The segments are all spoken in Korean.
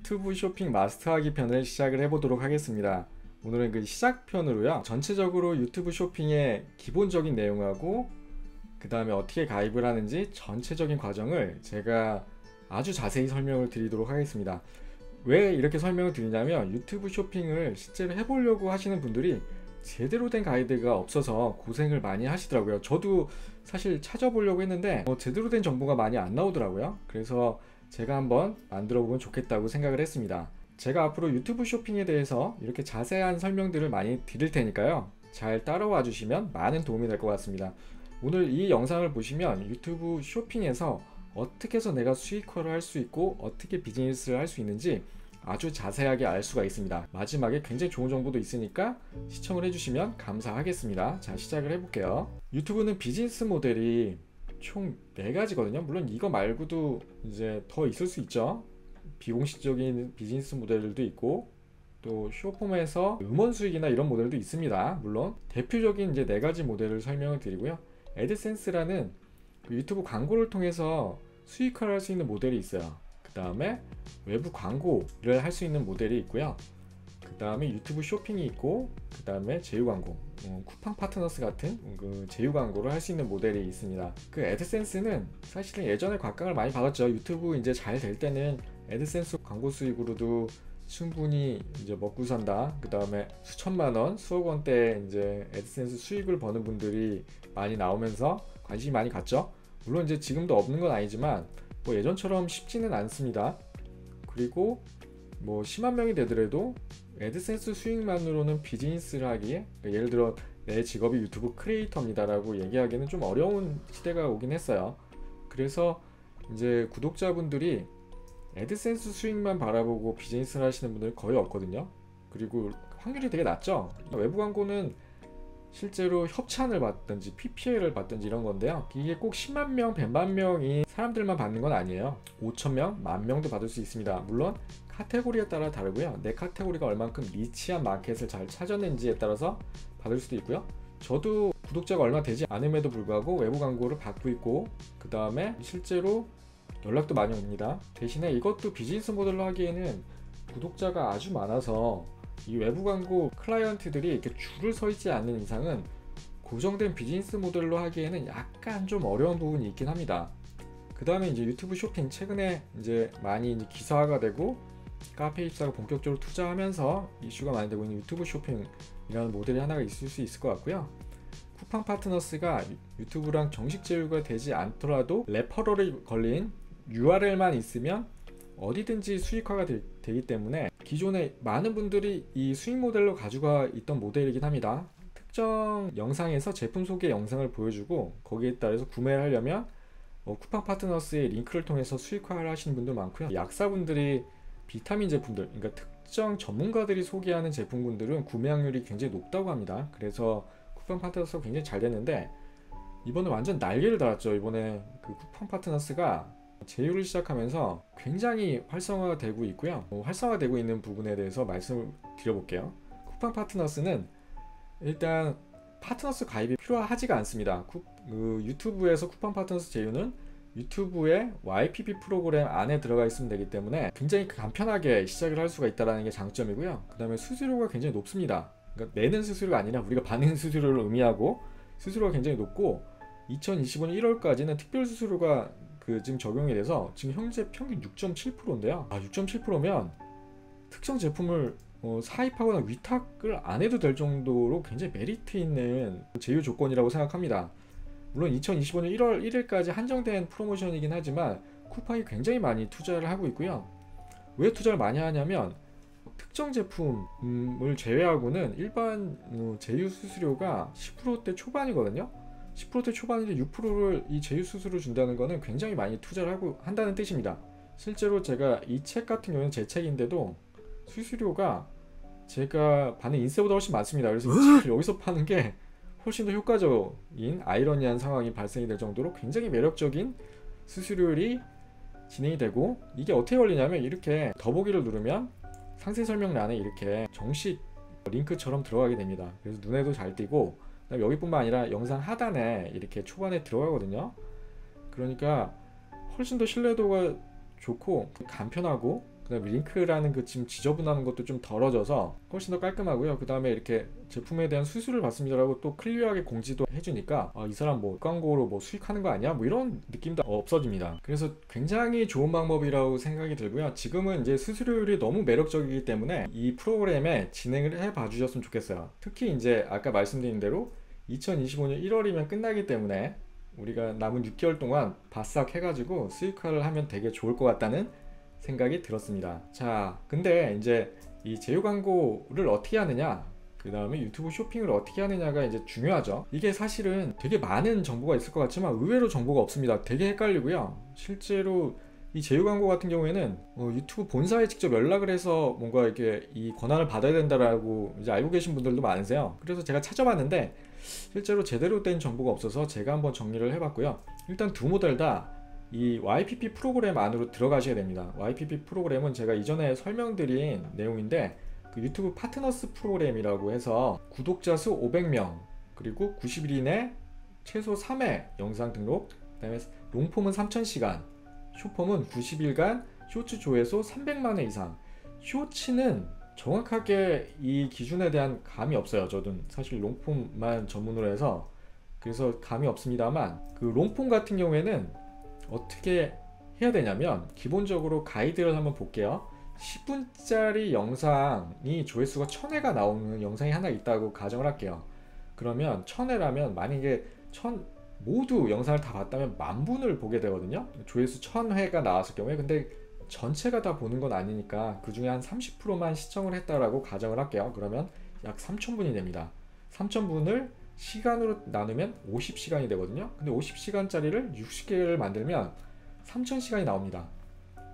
유튜브 쇼핑 마스터하기 편을 시작을 해보도록 하겠습니다. 오늘은 그 시작편으로요, 전체적으로 유튜브 쇼핑의 기본적인 내용하고 그 다음에 어떻게 가입을 하는지 전체적인 과정을 제가 아주 자세히 설명을 드리도록 하겠습니다. 왜 이렇게 설명을 드리냐면, 유튜브 쇼핑을 실제로 해보려고 하시는 분들이 제대로 된 가이드가 없어서 고생을 많이 하시더라고요. 저도 사실 찾아보려고 했는데 제대로 된 정보가 많이 안 나오더라고요. 그래서 제가 한번 만들어 보면 좋겠다고 생각을 했습니다. 제가 앞으로 유튜브 쇼핑에 대해서 이렇게 자세한 설명들을 많이 드릴 테니까요, 잘 따라와 주시면 많은 도움이 될 것 같습니다. 오늘 이 영상을 보시면 유튜브 쇼핑에서 어떻게 해서 내가 수익화를 할 수 있고 어떻게 비즈니스를 할 수 있는지 아주 자세하게 알 수가 있습니다. 마지막에 굉장히 좋은 정보도 있으니까 시청을 해주시면 감사하겠습니다. 자, 시작을 해볼게요. 유튜브는 비즈니스 모델이 총 4가지거든요. 물론 이거 말고도 이제 더 있을 수 있죠. 비공식적인 비즈니스 모델들도 있고, 또 쇼폼에서 음원 수익이나 이런 모델도 있습니다. 물론 대표적인 이제 4가지 모델을 설명을 드리고요. 애드센스라는 유튜브 광고를 통해서 수익화를 할 수 있는 모델이 있어요. 그 다음에 외부 광고를 할 수 있는 모델이 있고요. 그 다음에 유튜브 쇼핑이 있고, 그 다음에 제휴 광고, 쿠팡 파트너스 같은 그 제휴 광고를 할 수 있는 모델이 있습니다. 그 애드센스는 사실은 예전에 곽강을 많이 받았죠. 유튜브 이제 잘 될 때는 애드센스 광고 수익으로도 충분히 이제 먹고 산다. 그 다음에 수천만원, 수억 원대 이제 애드센스 수익을 버는 분들이 많이 나오면서 관심이 많이 갔죠. 물론 이제 지금도 없는 건 아니지만 뭐 예전처럼 쉽지는 않습니다. 그리고 뭐 10만 명이 되더라도 애드센스 수익만으로는 비즈니스를 하기에, 그러니까 예를 들어 내 직업이 유튜브 크리에이터입니다 라고 얘기하기는 좀 어려운 시대가 오긴 했어요. 그래서 이제 구독자분들이 애드센스 수익만 바라보고 비즈니스를 하시는 분들이 거의 없거든요. 그리고 확률이 되게 낮죠. 외부 광고는 실제로 협찬을 받든지 PPL을 받든지 이런 건데요, 이게 꼭 10만 명, 100만 명이 사람들만 받는 건 아니에요. 5천 명, 10,000명도 받을 수 있습니다. 물론 카테고리에 따라 다르고요. 내 카테고리가 얼만큼 니치한 마켓을 잘 찾았는지에 따라서 받을 수도 있고요. 저도 구독자가 얼마 되지 않음에도 불구하고 외부 광고를 받고 있고, 그 다음에 실제로 연락도 많이 옵니다. 대신에 이것도 비즈니스 모델로 하기에는 구독자가 아주 많아서 이 외부 광고 클라이언트들이 이렇게 줄을 서 있지 않는 이상은 고정된 비즈니스 모델로 하기에는 약간 좀 어려운 부분이 있긴 합니다. 그 다음에 이제 유튜브 쇼핑, 최근에 이제 많이 이제 기사화가 되고 카페 입사가 본격적으로 투자하면서 이슈가 많이 되고 있는 유튜브 쇼핑이라는 모델이 하나가 있을 수 있을 것 같고요. 쿠팡 파트너스가 유튜브랑 정식 제휴가 되지 않더라도 레퍼럴이 걸린 URL만 있으면 어디든지 수익화가 되기 때문에 기존에 많은 분들이 이 수익 모델로 가지고 있던 모델이긴 합니다. 특정 영상에서 제품 소개 영상을 보여주고 거기에 따라서 구매를 하려면 쿠팡 파트너스의 링크를 통해서 수익화를 하시는 분들 많고요. 약사분들이 비타민 제품들, 그러니까 특정 전문가들이 소개하는 제품군들은 구매 확률이 굉장히 높다고 합니다. 그래서 쿠팡 파트너스가 굉장히 잘 됐는데, 이번에 완전 날개를 달았죠. 이번에 그 쿠팡 파트너스가 제휴를 시작하면서 굉장히 활성화가 되고 있고요. 활성화되고 있는 부분에 대해서 말씀을 드려볼게요. 쿠팡 파트너스는 일단 파트너스 가입이 필요하지가 않습니다. 유튜브에서 쿠팡 파트너스 제휴는 유튜브의 YPP 프로그램 안에 들어가 있으면 되기 때문에 굉장히 간편하게 시작을 할 수가 있다는 게 장점이고요. 그 다음에 수수료가 굉장히 높습니다. 그러니까 내는 수수료가 아니라 우리가 받는 수수료를 의미하고, 수수료가 굉장히 높고 2025년 1월까지는 특별 수수료가 지금 적용이 돼서 지금 현재 평균 6.7%인데요. 6.7%면 특정 제품을 사입하거나 위탁을 안 해도 될 정도로 굉장히 메리트 있는 제휴 조건이라고 생각합니다. 물론 2025년 1월 1일까지 한정된 프로모션이긴 하지만 쿠팡이 굉장히 많이 투자를 하고 있고요. 왜 투자를 많이 하냐면, 특정 제품을 제외하고는 일반 제휴 수수료가 10%대 초반이거든요. 10%대 초반인데 6%를 이 제휴 수수료 준다는 거는 굉장히 많이 투자를 한다는 뜻입니다. 실제로 제가 이 책 같은 경우는 제 책인데도 수수료가 제가 받는 인세보다 훨씬 많습니다. 그래서 이 책을 여기서 파는 게 훨씬 더 효과적인 아이러니한 상황이 발생이 될 정도로 굉장히 매력적인 수수료율이 진행이 되고, 이게 어떻게 걸리냐면, 이렇게 더보기를 누르면 상세 설명란에 이렇게 정식 링크처럼 들어가게 됩니다. 그래서 눈에도 잘 띄고, 여기뿐만 아니라 영상 하단에 이렇게 초반에 들어가거든요. 그러니까 훨씬 더 신뢰도가 좋고 간편하고 그다음에 링크라는 그 지금 지저분한 것도 좀 덜어져서 훨씬 더 깔끔하고요. 그다음에 이렇게 제품에 대한 수수료를 받습니다라고 또 클리어하게 공지도 해주니까 이 사람 뭐 광고로 뭐 수익하는 거 아니야? 뭐 이런 느낌도 없어집니다. 그래서 굉장히 좋은 방법이라고 생각이 들고요. 지금은 이제 수수료율이 너무 매력적이기 때문에 이 프로그램에 진행을 해봐 주셨으면 좋겠어요. 특히 이제 아까 말씀드린 대로 2025년 1월이면 끝나기 때문에 우리가 남은 6개월 동안 바싹 해가지고 수익화를 하면 되게 좋을 것 같다는 생각이 들었습니다. 자, 근데 이제 이 제휴 광고를 어떻게 하느냐, 그 다음에 유튜브 쇼핑을 어떻게 하느냐가 이제 중요하죠. 이게 사실은 되게 많은 정보가 있을 것 같지만 의외로 정보가 없습니다. 되게 헷갈리고요. 실제로 이 제휴 광고 같은 경우에는 유튜브 본사에 직접 연락을 해서 뭔가 이렇게 이 권한을 받아야 된다라고 이제 알고 계신 분들도 많으세요. 그래서 제가 찾아봤는데 실제로 제대로 된 정보가 없어서 제가 한번 정리를 해봤고요. 일단 두 모델 다 이 YPP 프로그램 안으로 들어가셔야 됩니다. YPP 프로그램은 제가 이전에 설명드린 내용인데 그 유튜브 파트너스 프로그램이라고 해서 구독자 수 500명 그리고 90일 이내 최소 3회 영상 등록, 그 다음에 롱폼은 3000시간, 숏폼은 90일간 쇼츠 조회수 300만회 이상. 쇼츠는 정확하게 이 기준에 대한 감이 없어요. 저도 사실 롱폼만 전문으로 해서 그래서 감이 없습니다만, 그 롱폼 같은 경우에는 어떻게 해야 되냐면 기본적으로 가이드를 한번 볼게요. 10분짜리 영상이 조회수가 1000회가 나오는 영상이 하나 있다고 가정을 할게요. 그러면 1000회라면 만약에 모두 영상을 다 봤다면 10,000분을 보게 되거든요. 조회수 1000회가 나왔을 경우에. 근데 전체가 다 보는 건 아니니까 그 중에 한 30%만 시청을 했다라고 가정을 할게요. 그러면 약 3000분이 됩니다. 3000분을 시간으로 나누면 50시간이 되거든요. 근데 50시간짜리를 60개를 만들면 3000시간이 나옵니다.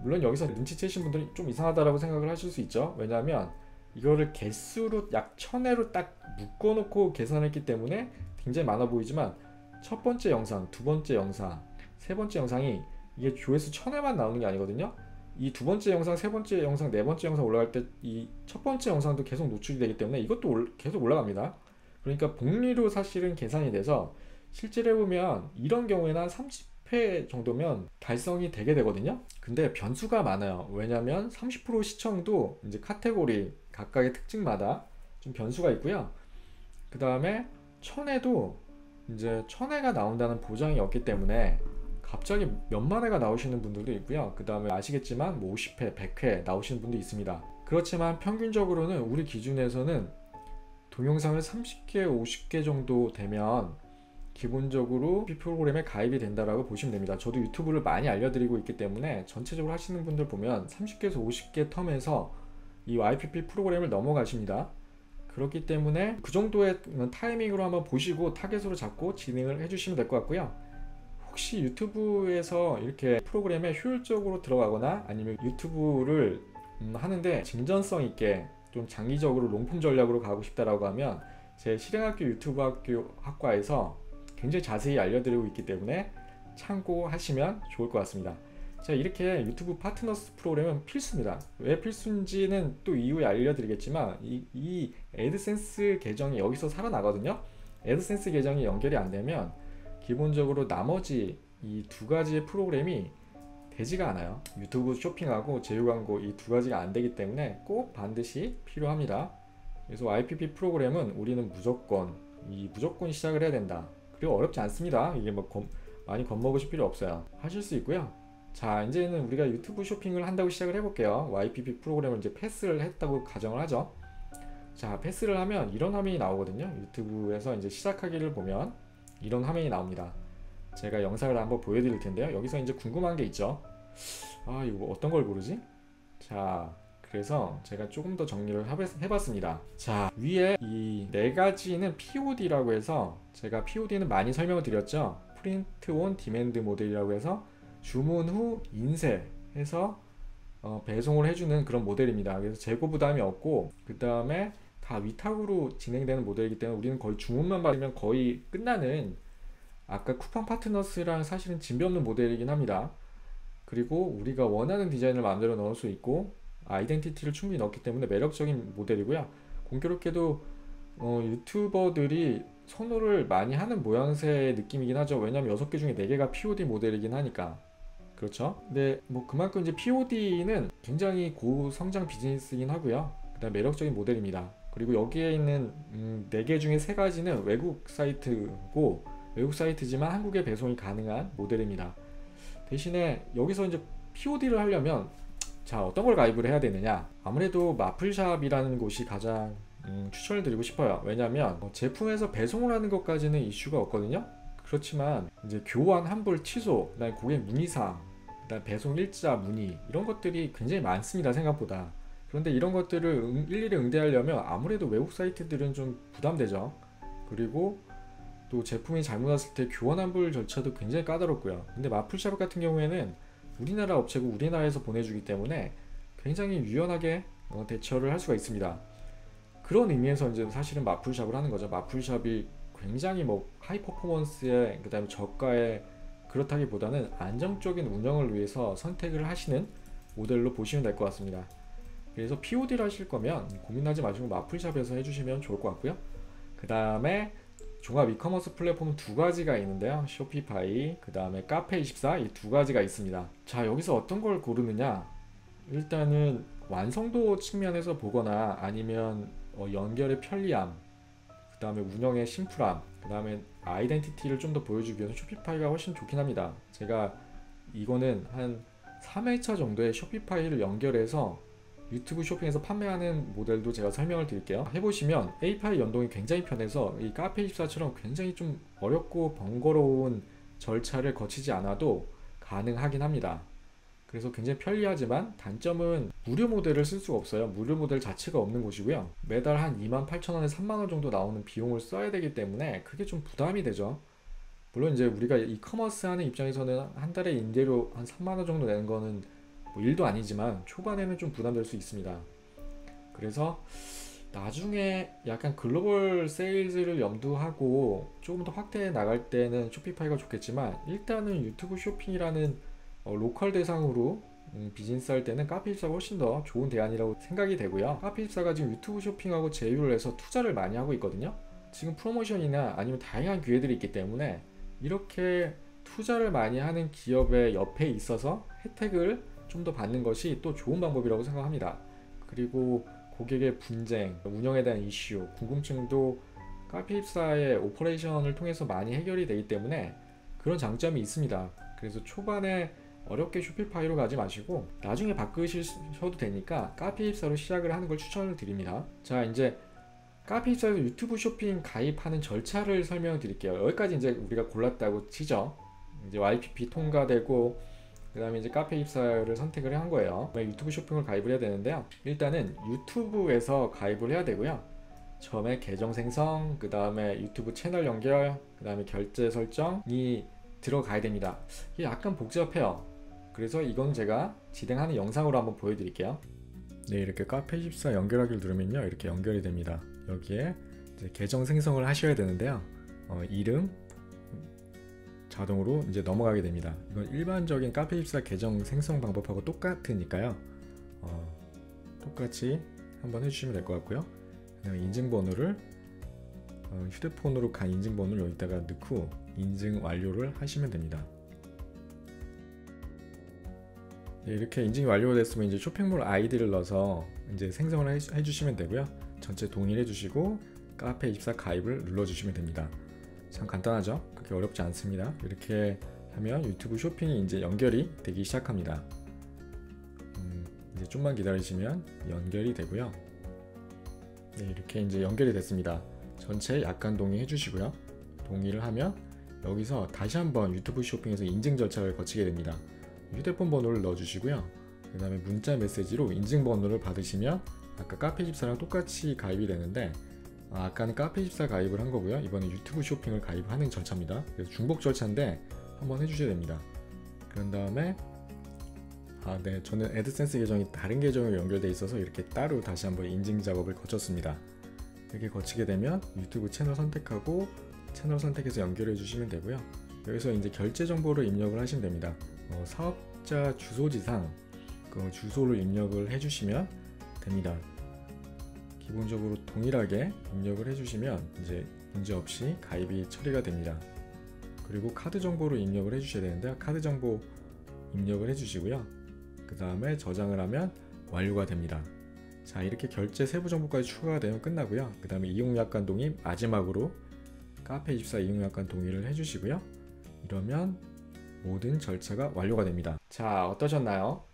물론 여기서 눈치채신 분들이 좀 이상하다라고 생각을 하실 수 있죠. 왜냐하면 이거를 개수로 약 1000회로 딱 묶어놓고 계산했기 때문에 굉장히 많아 보이지만 첫 번째 영상, 두 번째 영상, 세 번째 영상이 이게 조회수 1000회만 나오는 게 아니거든요. 이 두 번째 영상, 세 번째 영상, 네 번째 영상 올라갈 때 이 첫 번째 영상도 계속 노출이 되기 때문에 이것도 계속 올라갑니다. 그러니까 복리로 사실은 계산이 돼서 실제로 해보면 이런 경우에는 한 30회 정도면 달성이 되게 되거든요. 근데 변수가 많아요. 왜냐면 30% 시청도 이제 카테고리 각각의 특징마다 좀 변수가 있고요. 그 다음에 1000회도 이제 1000회가 나온다는 보장이 없기 때문에 갑자기 몇만 회가 나오시는 분들도 있고요. 그 다음에 아시겠지만 뭐 50회, 100회 나오시는 분도 있습니다. 그렇지만 평균적으로는 우리 기준에서는 동영상을 30개, 50개 정도 되면 기본적으로 프로그램에 가입이 된다라고 보시면 됩니다. 저도 유튜브를 많이 알려드리고 있기 때문에 전체적으로 하시는 분들 보면 30개에서 50개 텀에서 이 YPP 프로그램을 넘어가십니다. 그렇기 때문에 그 정도의 타이밍으로 한번 보시고 타겟으로 잡고 진행을 해주시면 될 것 같고요. 혹시 유튜브에서 이렇게 프로그램에 효율적으로 들어가거나 아니면 유튜브를 하는데 진전성 있게 좀 장기적으로 롱폼 전략으로 가고 싶다라고 하면 제 실행학교 유튜브 학교 학과에서 굉장히 자세히 알려드리고 있기 때문에 참고하시면 좋을 것 같습니다. 자, 이렇게 유튜브 파트너스 프로그램은 필수입니다. 왜 필수인지는 또 이후에 알려드리겠지만 이 애드센스 계정이 여기서 살아나거든요. 애드센스 계정이 연결이 안 되면 기본적으로 나머지 이 두 가지의 프로그램이 되지가 않아요. 유튜브 쇼핑하고 제휴 광고 이 두 가지가 안 되기 때문에 꼭 반드시 필요합니다. 그래서 YPP 프로그램은 우리는 무조건 시작을 해야 된다. 그리고 어렵지 않습니다. 이게 뭐 많이 겁먹으실 필요 없어요. 하실 수 있고요. 자, 이제는 우리가 유튜브 쇼핑을 한다고 시작을 해볼게요. YPP 프로그램을 이제 패스를 했다고 가정을 하죠. 자, 패스를 하면 이런 화면이 나오거든요. 유튜브에서 이제 시작하기를 보면 이런 화면이 나옵니다. 제가 영상을 한번 보여드릴 텐데요. 여기서 이제 궁금한 게 있죠. 이거 어떤 걸 고르지? 자, 그래서 제가 조금 더 정리를 해봤습니다. 자, 위에 이 네 가지는 POD라고 해서 제가 POD는 많이 설명을 드렸죠. 프린트 온 디맨드 모델이라고 해서 주문 후 인쇄해서 배송을 해주는 그런 모델입니다. 그래서 재고 부담이 없고 그 다음에 다 위탁으로 진행되는 모델이기 때문에 우리는 거의 주문만 받으면 거의 끝나는, 아까 쿠팡 파트너스랑 사실은 진배 없는 모델이긴 합니다. 그리고 우리가 원하는 디자인을 마음대로 넣을 수 있고 아이덴티티를 충분히 넣기 때문에 매력적인 모델이고요. 공교롭게도 유튜버들이 선호를 많이 하는 모양새의 느낌이긴 하죠. 왜냐면 6개 중에 4개가 POD 모델이긴 하니까. 그렇죠. 근데 뭐 그만큼 이제 POD는 굉장히 고성장 비즈니스이긴 하고요. 그다음 매력적인 모델입니다. 그리고 여기에 있는 4개 중에 3가지는 외국 사이트고, 외국 사이트지만 한국에 배송이 가능한 모델입니다. 대신에 여기서 이제 POD를 하려면 자, 어떤 걸 가입을 해야 되느냐? 아무래도 마플샵이라는 곳이 가장 추천을 드리고 싶어요. 왜냐하면 제품에서 배송을 하는 것까지는 이슈가 없거든요. 그렇지만 이제 교환, 환불, 취소, 그다음에 고객 문의사항, 그다음 배송 일자 문의, 이런 것들이 굉장히 많습니다, 생각보다. 그런데 이런 것들을 일일이 응대하려면 아무래도 외국 사이트들은 좀 부담되죠. 그리고 또 제품이 잘못 왔을 때 교환 환불 절차도 굉장히 까다롭고요. 근데 마플샵 같은 경우에는 우리나라 업체고 우리나라에서 보내주기 때문에 굉장히 유연하게 대처를 할 수가 있습니다. 그런 의미에서 이제 사실은 마플샵을 하는 거죠. 마플샵이 굉장히 뭐 하이 퍼포먼스에, 그다음에 저가에, 그렇다기보다는 안정적인 운영을 위해서 선택을 하시는 모델로 보시면 될 것 같습니다. 그래서 POD를 하실 거면 고민하지 마시고 마플샵에서 해주시면 좋을 것 같고요. 그 다음에 종합 이커머스 플랫폼 2가지가 있는데요. 쇼피파이, 그 다음에 카페24, 이 2가지가 있습니다. 자, 여기서 어떤 걸 고르느냐? 일단은 완성도 측면에서 보거나 아니면 연결의 편리함, 그 다음에 운영의 심플함, 그 다음에 아이덴티티를 좀 더 보여주기 위해서 쇼피파이가 훨씬 좋긴 합니다. 제가 이거는 한 3회차 정도의 쇼피파이를 연결해서 유튜브 쇼핑에서 판매하는 모델도 제가 설명을 드릴게요. 해보시면 API 연동이 굉장히 편해서 이 카페24처럼 굉장히 좀 어렵고 번거로운 절차를 거치지 않아도 가능하긴 합니다. 그래서 굉장히 편리하지만 단점은 무료 모델을 쓸 수가 없어요. 무료 모델 자체가 없는 곳이고요. 매달 한 28,000원에 3만원 정도 나오는 비용을 써야 되기 때문에 그게 좀 부담이 되죠. 물론 이제 우리가 이커머스 하는 입장에서는 한 달에 임대료 한 3만원 정도 내는 거는 뭐 일도 아니지만 초반에는 좀 부담될 수 있습니다. 그래서 나중에 약간 글로벌 세일즈를 염두하고 조금 더 확대해 나갈 때는 쇼피파이가 좋겠지만, 일단은 유튜브 쇼핑이라는 로컬 대상으로 비즈니스 할 때는 카페24가 훨씬 더 좋은 대안이라고 생각이 되고요. 카페24가 지금 유튜브 쇼핑하고 제휴를 해서 투자를 많이 하고 있거든요. 지금 프로모션이나 아니면 다양한 기회들이 있기 때문에 이렇게 투자를 많이 하는 기업의 옆에 있어서 혜택을 좀 더 받는 것이 또 좋은 방법이라고 생각합니다. 그리고 고객의 분쟁, 운영에 대한 이슈, 궁금증도 카페24의 오퍼레이션을 통해서 많이 해결이 되기 때문에 그런 장점이 있습니다. 그래서 초반에 어렵게 쇼피파이로 가지 마시고 나중에 바꾸셔도 되니까 카페24로 시작을 하는 걸 추천을 드립니다. 자, 이제 카페24에서 유튜브 쇼핑 가입하는 절차를 설명드릴게요. 여기까지 이제 우리가 골랐다고 치죠. 이제 YPP 통과되고 그 다음에 이제 카페24를 선택을 한 거예요. 유튜브 쇼핑을 가입을 해야 되는데요. 일단은 유튜브에서 가입을 해야 되고요. 처음에 계정 생성, 그 다음에 유튜브 채널 연결, 그 다음에 결제 설정이 들어가야 됩니다. 이게 약간 복잡해요. 그래서 이건 제가 진행하는 영상으로 한번 보여드릴게요. 네, 이렇게 카페24 연결하기를 누르면요, 이렇게 연결이 됩니다. 여기에 이제 계정 생성을 하셔야 되는데요. 이름 자동으로 이제 넘어가게 됩니다. 이건 일반적인 카페24 계정 생성 방법하고 똑같으니까요. 똑같이 한번 해주시면 될 것 같고요. 그다음에 인증번호를 휴대폰으로 간 인증번호를 여기다가 넣고 인증 완료를 하시면 됩니다. 네, 이렇게 인증이 완료됐으면 이제 쇼핑몰 아이디를 넣어서 이제 생성을 해주시면 되고요. 전체 동일해 주시고 카페24 가입을 눌러주시면 됩니다. 참 간단하죠? 그렇게 어렵지 않습니다. 이렇게 하면 유튜브 쇼핑이 이제 연결이 되기 시작합니다. 이제 좀만 기다리시면 연결이 되고요. 네, 이렇게 이제 연결이 됐습니다. 전체 약간 동의해 주시고요. 동의를 하면 여기서 다시 한번 유튜브 쇼핑에서 인증 절차를 거치게 됩니다. 휴대폰 번호를 넣어주시고요. 그 다음에 문자 메시지로 인증 번호를 받으시면 아까 카페24랑 똑같이 가입이 되는데, 아까는 카페24 가입을 한 거고요. 이번에 유튜브 쇼핑을 가입하는 절차입니다. 그래서 중복 절차인데 한번 해주셔야 됩니다. 그런 다음에 네, 저는 애드센스 계정이 다른 계정으로 연결되어 있어서 이렇게 따로 다시 한번 인증 작업을 거쳤습니다. 이렇게 거치게 되면 유튜브 채널 선택하고 채널 선택해서 연결해 주시면 되고요. 여기서 이제 결제 정보를 입력을 하시면 됩니다. 사업자 주소지상 그 주소를 입력을 해주시면 됩니다. 기본적으로 동일하게 입력을 해주시면 이제 문제없이 가입이 처리가 됩니다. 그리고 카드 정보를 입력을 해주셔야 되는데 카드 정보 입력을 해주시고요. 그 다음에 저장을 하면 완료가 됩니다. 자, 이렇게 결제 세부 정보까지 추가가 되면 끝나고요. 그 다음에 이용약관 동의 마지막으로 카페24 이용약관 동의를 해주시고요. 이러면 모든 절차가 완료가 됩니다. 자, 어떠셨나요?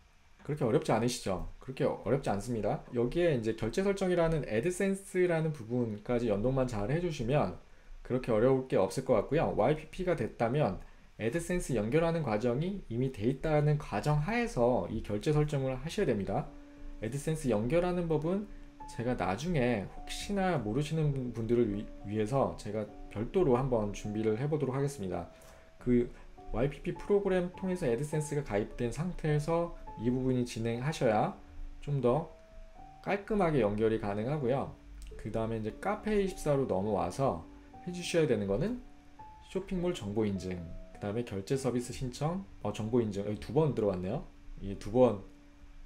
그렇게 어렵지 않으시죠? 그렇게 어렵지 않습니다. 여기에 이제 결제 설정이라는 애드센스라는 부분까지 연동만 잘 해주시면 그렇게 어려울 게 없을 것 같고요. YPP가 됐다면 애드센스 연결하는 과정이 이미 돼 있다는 가정 하에서 이 결제 설정을 하셔야 됩니다. 애드센스 연결하는 법은 제가 나중에 혹시나 모르시는 분들을 위해서 제가 별도로 한번 준비를 해보도록 하겠습니다. 그 YPP 프로그램 통해서 애드센스가 가입된 상태에서 이 부분이 진행하셔야 좀 더 깔끔하게 연결이 가능하고요. 그 다음에 이제 카페24로 넘어와서 해주셔야 되는 거는 쇼핑몰 정보 인증, 그 다음에 결제 서비스 신청, 정보 인증, 여기 2번 들어왔네요. 이 2번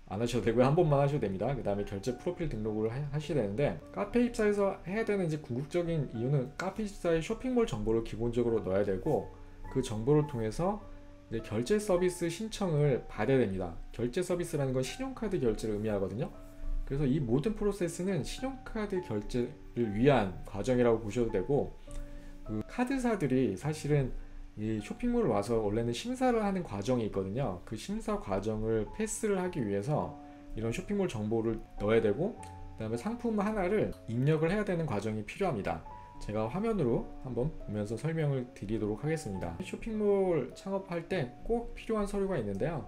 안 하셔도 되고요. 한 번만 하셔도 됩니다. 그 다음에 결제 프로필 등록을 하셔야 되는데, 카페24에서 해야 되는 이제 궁극적인 이유는 카페24의 쇼핑몰 정보를 기본적으로 넣어야 되고, 그 정보를 통해서 이제 결제 서비스 신청을 받아야 됩니다. 결제 서비스라는 건 신용카드 결제를 의미하거든요. 그래서 이 모든 프로세스는 신용카드 결제를 위한 과정이라고 보셔도 되고, 그 카드사들이 사실은 이 쇼핑몰을 와서 원래는 심사를 하는 과정이 있거든요. 그 심사 과정을 패스를 하기 위해서 이런 쇼핑몰 정보를 넣어야 되고, 그 다음에 상품 하나를 입력을 해야 되는 과정이 필요합니다. 제가 화면으로 한번 보면서 설명을 드리도록 하겠습니다. 쇼핑몰 창업할 때 꼭 필요한 서류가 있는데요.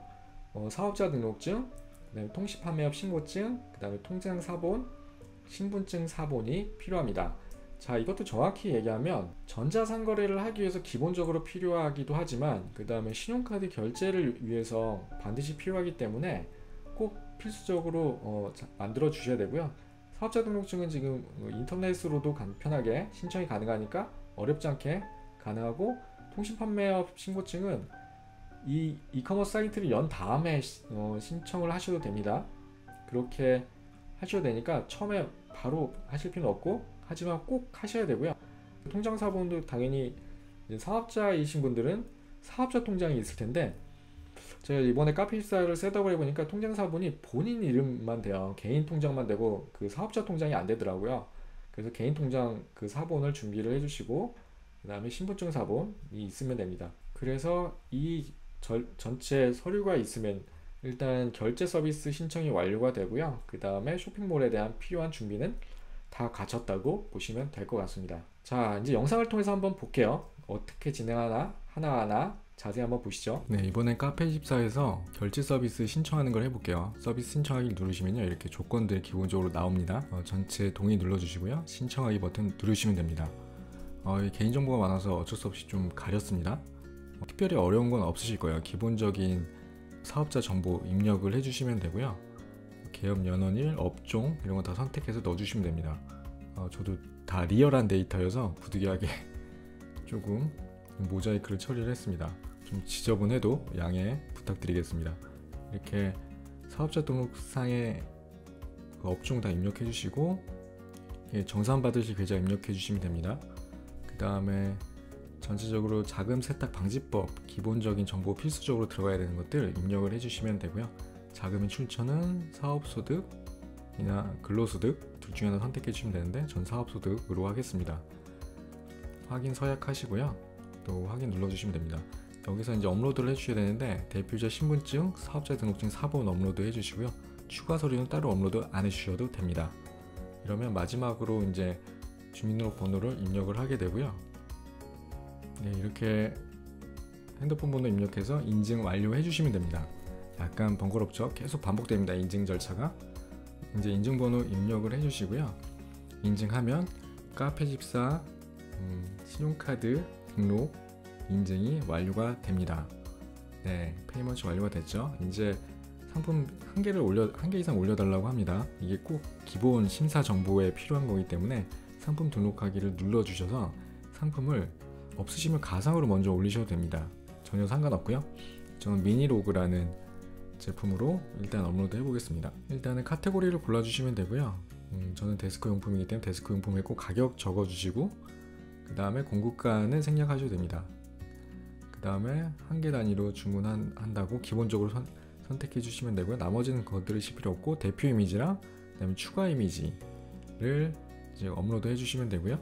사업자 등록증, 그다음에 통시판매업 신고증, 그 다음에 통장 사본, 신분증 사본이 필요합니다. 자, 이것도 정확히 얘기하면 전자상거래를 하기 위해서 기본적으로 필요하기도 하지만, 그 다음에 신용카드 결제를 위해서 반드시 필요하기 때문에 꼭 필수적으로 만들어 주셔야 되고요. 사업자 등록증은 지금 인터넷으로도 간편하게 신청이 가능하니까 어렵지 않게 가능하고, 통신판매업 신고증은 이 이커머스 사이트를 연 다음에 신청을 하셔도 됩니다. 그렇게 하셔도 되니까 처음에 바로 하실 필요는 없고, 하지만 꼭 하셔야 되고요. 통장 사본도 당연히 이제 사업자이신 분들은 사업자 통장이 있을 텐데, 제가 이번에 카페24를 셋업을 해보니까 통장 사본이 본인 이름만 돼요. 개인 통장만 되고 그 사업자 통장이 안 되더라고요. 그래서 개인 통장 그 사본을 준비를 해주시고, 그 다음에 신분증 사본이 있으면 됩니다. 그래서 이 전체 서류가 있으면 일단 결제 서비스 신청이 완료가 되고요. 그 다음에 쇼핑몰에 대한 필요한 준비는 다 갖췄다고 보시면 될 것 같습니다. 자, 이제 영상을 통해서 한번 볼게요. 어떻게 진행하나 하나하나 자세히 한번 보시죠. 네, 이번엔 카페24에서 결제 서비스 신청하는 걸 해볼게요. 서비스 신청하기 누르시면요, 이렇게 조건들이 기본적으로 나옵니다. 전체 동의 눌러주시고요, 신청하기 버튼 누르시면 됩니다. 개인정보가 많아서 어쩔 수 없이 좀 가렸습니다. 특별히 어려운 건 없으실 거예요. 기본적인 사업자 정보 입력을 해주시면 되고요. 개업 연원일, 업종 이런 거 다 선택해서 넣어주시면 됩니다. 저도 다 리얼한 데이터여서 부득이하게 조금 모자이크를 처리를 했습니다. 좀 지저분해도 양해 부탁드리겠습니다. 이렇게 사업자 등록상에 그 업종 다 입력해 주시고, 정산 받으실 계좌 입력해 주시면 됩니다. 그 다음에 전체적으로 자금 세탁 방지법 기본적인 정보 필수적으로 들어가야 되는 것들 입력을 해주시면 되고요. 자금의 출처는 사업소득이나 근로소득 둘 중에 하나 선택해 주시면 되는데, 전 사업소득으로 하겠습니다. 확인 서약하시고요. 또 확인 눌러주시면 됩니다. 여기서 이제 업로드를 해주셔야 되는데, 대표자 신분증, 사업자 등록증 사본 업로드 해주시고요. 추가 서류는 따로 업로드 안 해주셔도 됩니다. 이러면 마지막으로 이제 주민등록번호를 입력을 하게 되고요. 네, 이렇게 핸드폰 번호 입력해서 인증 완료해 주시면 됩니다. 약간 번거롭죠? 계속 반복됩니다. 인증 절차가. 이제 인증번호 입력을 해 주시고요. 인증하면 카페24 신용카드 등록 인증이 완료가 됩니다. 네, 페이먼트 완료가 됐죠. 이제 상품 한 개 이상 올려달라고 합니다. 이게 꼭 기본 심사 정보에 필요한 거기 때문에 상품 등록하기를 눌러주셔서 상품을 없으시면 가상으로 먼저 올리셔도 됩니다. 전혀 상관없고요. 저는 미니로그라는 제품으로 일단 업로드 해보겠습니다. 일단은 카테고리를 골라주시면 되고요. 저는 데스크 용품이기 때문에 데스크 용품에 꼭 가격 적어주시고, 그 다음에 공급가는 생략하셔도 됩니다. 그 다음에 한 개 단위로 주문한다고 기본적으로 선택해 주시면 되고요. 나머지는 거들으실 필요 없고 대표 이미지랑 그다음에 추가 이미지를 이제 업로드 해주시면 되고요.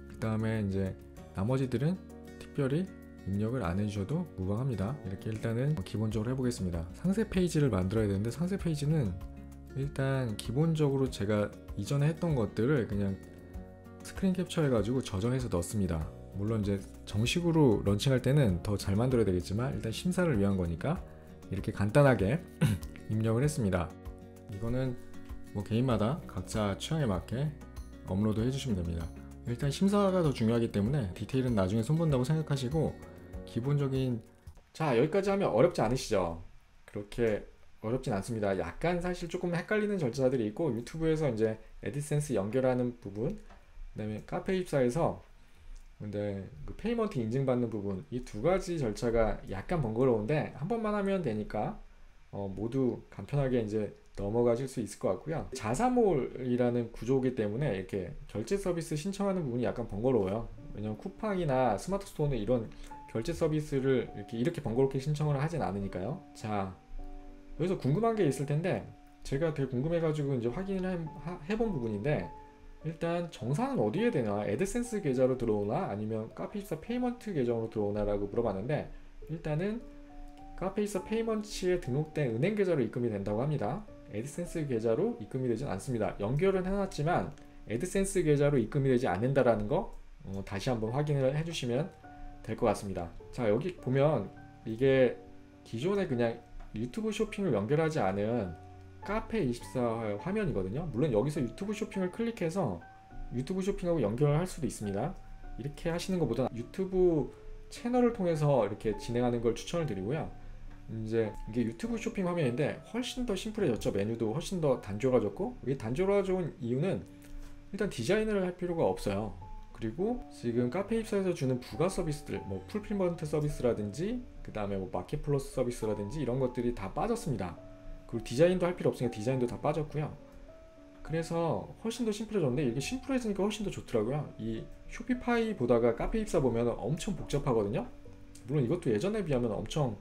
그 다음에 이제 나머지들은 특별히 입력을 안 해주셔도 무방합니다. 이렇게 일단은 기본적으로 해보겠습니다. 상세 페이지를 만들어야 되는데 상세 페이지는 일단 기본적으로 제가 이전에 했던 것들을 그냥 스크린 캡처 해가지고 저장해서 넣습니다. 물론 이제 정식으로 런칭할 때는 더 잘 만들어야 되겠지만 일단 심사를 위한 거니까 이렇게 간단하게 입력을 했습니다. 이거는 뭐 개인마다 각자 취향에 맞게 업로드 해주시면 됩니다. 일단 심사가 더 중요하기 때문에 디테일은 나중에 손본다고 생각하시고 기본적인 자 여기까지 하면 어렵지 않으시죠? 그렇게 어렵진 않습니다. 약간 사실 조금 헷갈리는 절차들이 있고 유튜브에서 이제 애드센스 연결하는 부분, 그다음에 카페 입사에서 근데 그 페이먼트 인증받는 부분 이 두 가지 절차가 약간 번거로운데 한 번만 하면 되니까 모두 간편하게 이제 넘어가실 수 있을 것 같고요. 자사몰이라는 구조이기 때문에 이렇게 결제 서비스 신청하는 부분이 약간 번거로워요. 왜냐면 쿠팡이나 스마트스토어는 이런 결제 서비스를 이렇게 번거롭게 신청을 하진 않으니까요. 자, 여기서 궁금한 게 있을 텐데 제가 되게 궁금해가지고 이제 확인을 해본 부분인데 일단 정산은 어디에 되나? 애드센스 계좌로 들어오나? 아니면 카페입사 페이먼트 계정으로 들어오나? 라고 물어봤는데 일단은 카페입사 페이먼트에 등록된 은행 계좌로 입금이 된다고 합니다. 애드센스 계좌로 입금이 되진 않습니다. 연결은 해놨지만 애드센스 계좌로 입금이 되지 않는다라는 거 다시 한번 확인을 해주시면 될 것 같습니다. 자 여기 보면 이게 기존에 그냥 유튜브 쇼핑을 연결하지 않은 카페24 화면이거든요. 물론 여기서 유튜브 쇼핑을 클릭해서 유튜브 쇼핑하고 연결을 할 수도 있습니다. 이렇게 하시는 것보다 유튜브 채널을 통해서 이렇게 진행하는 걸 추천을 드리고요. 이제 이게 유튜브 쇼핑 화면인데 훨씬 더 심플해졌죠. 메뉴도 훨씬 더 단조로워졌고 이게 단조로워진 이유는 일단 디자인을 할 필요가 없어요. 그리고 지금 카페입사에서 주는 부가 서비스들 뭐 풀필먼트 서비스라든지 그 다음에 뭐 마켓 플러스 서비스라든지 이런 것들이 다 빠졌습니다. 그리고 디자인도 할 필요 없으니까 디자인도 다 빠졌고요. 그래서 훨씬 더 심플해졌는데 이게 심플해지니까 훨씬 더 좋더라고요. 이 쇼피파이 보다가 카페입사 보면 엄청 복잡하거든요. 물론 이것도 예전에 비하면 엄청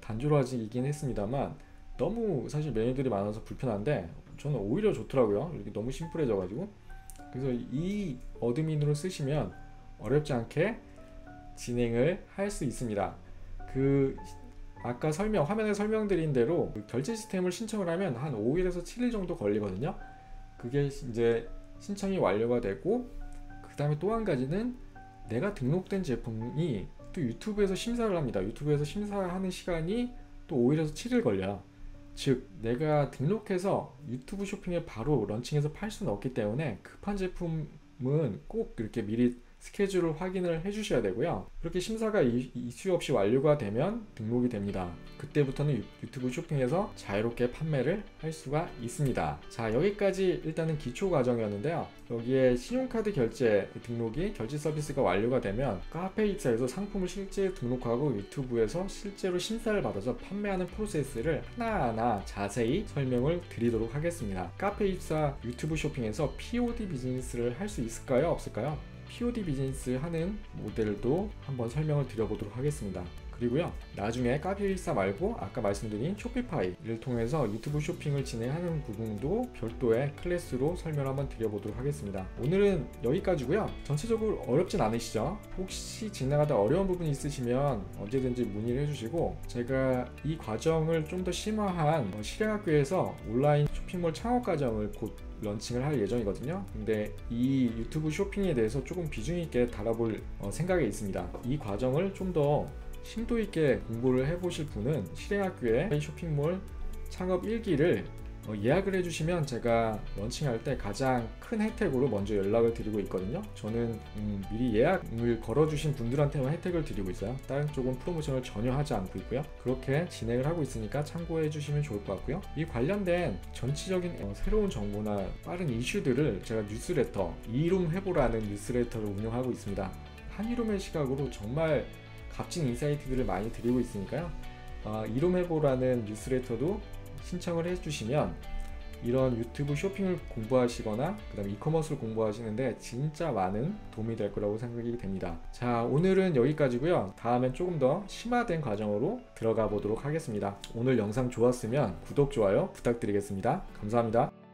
단조로워지긴 했습니다만 너무 사실 메뉴들이 많아서 불편한데 저는 오히려 좋더라고요. 이렇게 너무 심플해져가지고. 그래서 이 어드민으로 쓰시면 어렵지 않게 진행을 할 수 있습니다. 그 아까 화면에 설명드린 대로 그 결제 시스템을 신청을 하면 한 5일에서 7일 정도 걸리거든요. 그게 이제 신청이 완료가 되고 그 다음에 또 한 가지는 내가 등록된 제품이 또 유튜브에서 심사를 합니다. 유튜브에서 심사하는 시간이 또 5일에서 7일 걸려요. 즉 내가 등록해서 유튜브 쇼핑에 바로 런칭해서 팔 수는 없기 때문에 급한 제품은 꼭 이렇게 미리 스케줄을 확인을 해주셔야 되고요. 그렇게 심사가 이슈 없이 완료가 되면 등록이 됩니다. 그때부터는 유튜브 쇼핑에서 자유롭게 판매를 할 수가 있습니다. 자 여기까지 일단은 기초 과정이었는데요. 여기에 신용카드 결제 등록이 결제 서비스가 완료가 되면 카페 입사에서 상품을 실제 등록하고 유튜브에서 실제로 심사를 받아서 판매하는 프로세스를 하나하나 자세히 설명을 드리도록 하겠습니다. 카페 입사 유튜브 쇼핑에서 POD 비즈니스를 할 수 있을까요? 없을까요? POD 비즈니스 하는 모델도 한번 설명을 드려보도록 하겠습니다. 그리고요 나중에 카페24 말고 아까 말씀드린 쇼피파이를 통해서 유튜브 쇼핑을 진행하는 부분도 별도의 클래스로 설명을 한번 드려보도록 하겠습니다. 오늘은 여기까지고요. 전체적으로 어렵진 않으시죠? 혹시 진행하다 어려운 부분이 있으시면 언제든지 문의를 해주시고 제가 이 과정을 좀 더 심화한 실행학교에서 온라인 쇼핑몰 창업 과정을 곧 런칭을 할 예정이거든요. 근데 이 유튜브 쇼핑에 대해서 조금 비중 있게 다뤄볼 생각이 있습니다. 이 과정을 좀 더 심도 있게 공부를 해보실 분은 실행학교의 쇼핑몰 창업 1기를 예약을 해주시면 제가 런칭할 때 가장 큰 혜택으로 먼저 연락을 드리고 있거든요. 저는 미리 예약을 걸어주신 분들한테만 혜택을 드리고 있어요. 다른 쪽은 프로모션을 전혀 하지 않고 있고요. 그렇게 진행을 하고 있으니까 참고해 주시면 좋을 것 같고요. 이 관련된 전체적인 새로운 정보나 빠른 이슈들을 제가 뉴스레터 이룸해보라는 뉴스레터를 운영하고 있습니다. 한이룸의 시각으로 정말 값진 인사이트들을 많이 드리고 있으니까요. 이룸해보라는 뉴스레터도 신청을 해주시면 이런 유튜브 쇼핑을 공부하시거나 그 다음에 이커머스를 공부하시는데 진짜 많은 도움이 될 거라고 생각이 됩니다. 자, 오늘은 여기까지고요. 다음엔 조금 더 심화된 과정으로 들어가 보도록 하겠습니다. 오늘 영상 좋았으면 구독, 좋아요 부탁드리겠습니다. 감사합니다.